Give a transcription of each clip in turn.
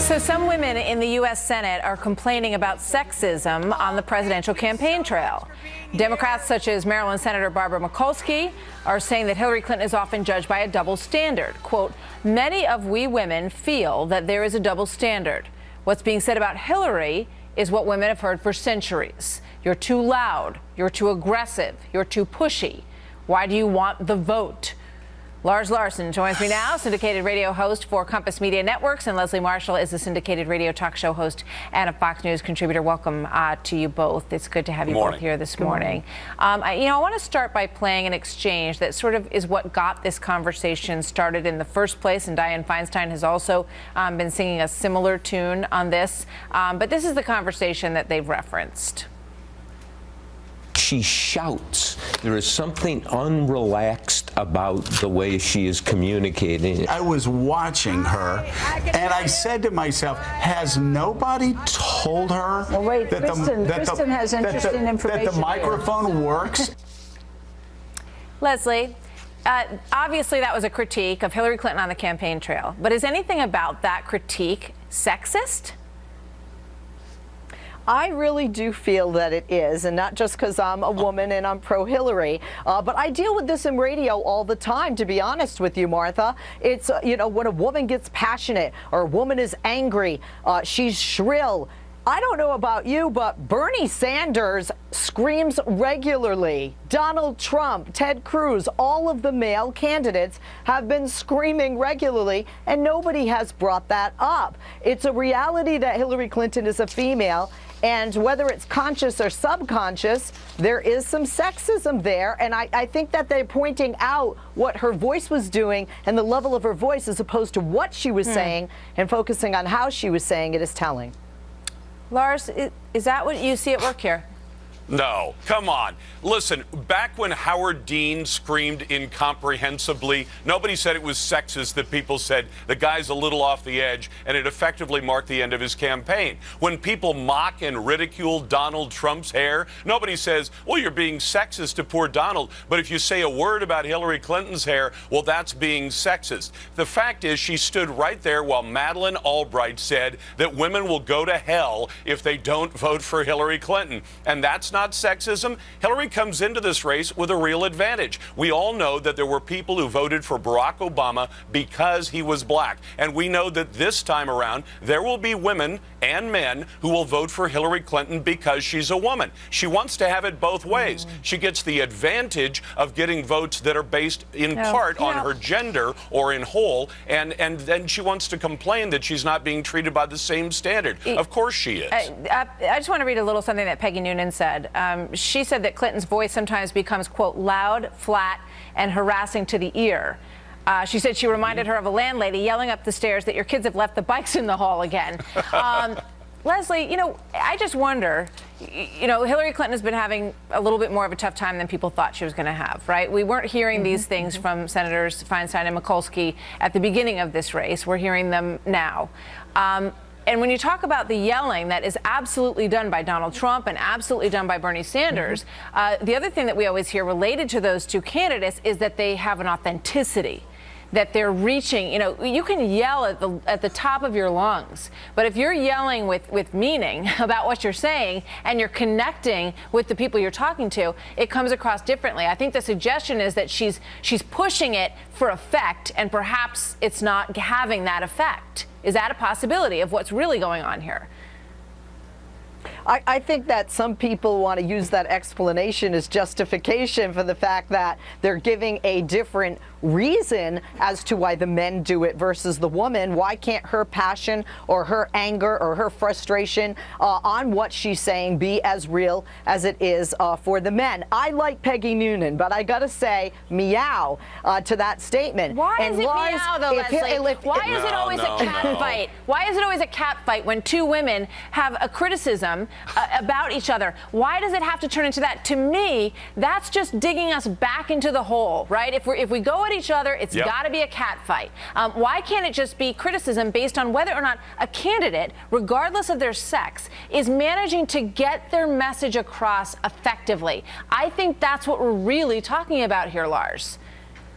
So some women in the U.S. Senate are complaining about sexism on the presidential campaign trail. Democrats such as Maryland Senator Barbara Mikulski are saying that Hillary Clinton is often judged by a double standard. Quote, many of we women feel that there is a double standard. What's being said about Hillary is what women have heard for centuries. You're too loud. You're too aggressive. You're too pushy. Why do you want the vote? Lars Larson joins me now, syndicated radio host for Compass Media Networks, and Leslie Marshall is a syndicated radio talk show host and a Fox News contributor. Welcome to you both. It's good to have you both here this morning. I want to start by playing an exchange that sort of is what got this conversation started in the first place, and Dianne Feinstein has also been singing a similar tune on this. But this is the conversation that they've referenced. She shouts. There is something unrelaxed about the way she is communicating. I was watching her, and I said to myself, has nobody told her Kristen has interesting information that the microphone works? Leslie, obviously that was a critique of Hillary Clinton on the campaign trail. But is anything about that critique sexist? I really do feel that it is, and not just because I'm a woman and I'm pro-Hillary, but I deal with this in radio all the time, to be honest with you, Martha. It's, when a woman gets passionate or a woman is angry, she's shrill. I don't know about you, but Bernie Sanders screams regularly. Donald Trump, Ted Cruz, all of the male candidates have been screaming regularly, and nobody has brought that up. It's a reality that Hillary Clinton is a female, and whether it's conscious or subconscious, there is some sexism there. And I think that they're pointing out what her voice was doing and the level of her voice as opposed to what she was saying, and focusing on how she was saying it is telling. Lars, is that what you see at work here? No, come on. Listen, back when Howard Dean screamed incomprehensibly, nobody said it was sexist that people said the guy's a little off the edge, and it effectively marked the end of his campaign. When people mock and ridicule Donald Trump's hair, nobody says, well, you're being sexist to poor Donald. But if you say a word about Hillary Clinton's hair, well, that's being sexist. The fact is, she stood right there while Madeleine Albright said that women will go to hell if they don't vote for Hillary Clinton. And that's not sexism. Hillary comes into this race with a real advantage. We all know that there were people who voted for Barack Obama because he was black. And we know that this time around, there will be women and men who will vote for Hillary Clinton because she's a woman. She wants to have it both ways. She gets the advantage of getting votes that are based in part on her gender or in whole, and then she wants to complain that she's not being treated by the same standard. Of course she is. I just want to read a little something that Peggy Noonan said. She said that Clinton's voice sometimes becomes, quote, loud, flat, and harassing to the ear. She said she reminded her of a landlady yelling up the stairs that your kids have left the bikes in the hall again. Leslie, I just wonder, Hillary Clinton has been having a little bit more of a tough time than people thought she was going to have, right? We weren't hearing these things from Senators Feinstein and Mikulski at the beginning of this race. We're hearing them now. And when you talk about the yelling that is absolutely done by Donald Trump and absolutely done by Bernie Sanders, the other thing that we always hear related to those two candidates is that they have an authenticity, that they're reaching. You can yell at the top of your lungs, but if you're yelling with meaning about what you're saying and you're connecting with the people you're talking to, it comes across differently. I think the suggestion is that she's pushing it for effect, and perhaps it's not having that effect. Is that a possibility of what's really going on here? I think that some people want to use that explanation as justification for the fact that they're giving a different reason as to why the men do it versus the woman. Why can't her passion or her anger or her frustration on what she's saying be as real as it is for the men? I like Peggy Noonan, but I gotta say meow to that statement. Why is it meow though, Leslie? Why is it always a cat fight? Why is it always a cat fight when two women have a criticism about each other? Why does it have to turn into that? To me, that's just digging us back into the hole, right? If we go at each other, it's got to be a cat fight. Why can't it just be criticism based on whether or not a candidate, regardless of their sex, is managing to get their message across effectively? I think that's what we're really talking about here, Lars.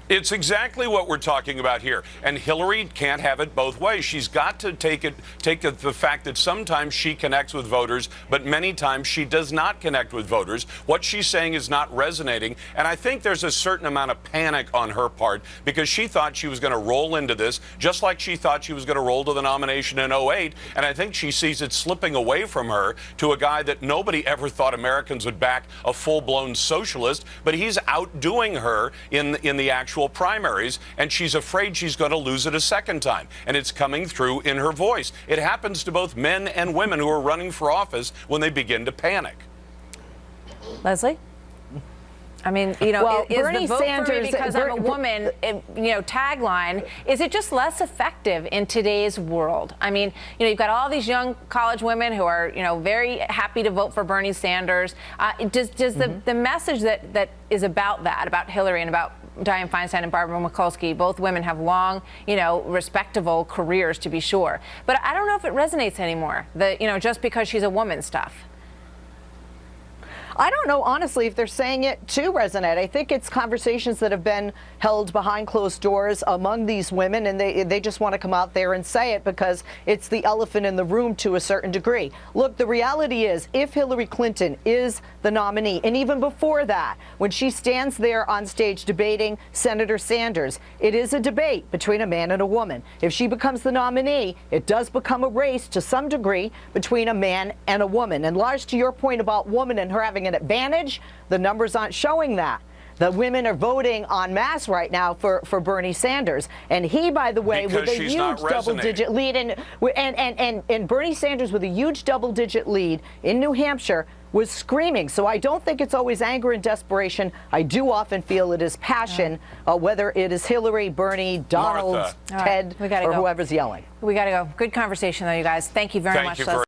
It's exactly what we're talking about here. And Hillary can't have it both ways. She's got to take the fact that sometimes she connects with voters, but many times she does not connect with voters. What she's saying is not resonating. And I think there's a certain amount of panic on her part because she thought she was going to roll into this, just like she thought she was going to roll to the nomination in 08. And I think she sees it slipping away from her to a guy that nobody ever thought Americans would back, a full-blown socialist, but he's outdoing her in the actual primaries, and she's afraid she's going to lose it a second time. And it's coming through in her voice. It happens to both men and women who are running for office when they begin to panic. Leslie? I mean, you know, Well, is Bernie the vote Sanders, for me because I'm a woman, tagline, is it just less effective in today's world? I mean, you know, you've got all these young college women who are, you know, very happy to vote for Bernie Sanders. Does the message that is about that, about Hillary and about Dianne Feinstein and Barbara Mikulski, both women have long, you know, respectable careers to be sure. But I don't know if it resonates anymore, just because she's a woman stuff. I don't know, honestly, if they're saying it to resonate. I think it's conversations that have been held behind closed doors among these women, and they just want to come out there and say it because it's the elephant in the room to a certain degree. Look, the reality is, if Hillary Clinton is the nominee, and even before that, when she stands there on stage debating Senator Sanders, it is a debate between a man and a woman. If she becomes the nominee, it does become a race to some degree between a man and a woman. And Lars, to your point about woman and her having an advantage, the numbers aren't showing that. The women are voting en masse right now for Bernie Sanders. And he, by the way, because with a huge double-digit lead, and Bernie Sanders with a huge double-digit lead in New Hampshire was screaming. So I don't think it's always anger and desperation. I do often feel it is passion, whether it is Hillary, Bernie, Donald, Martha. Ted, Right, or whoever's yelling. We got to go. Good conversation, though, you guys. Thank you very much, Leslie.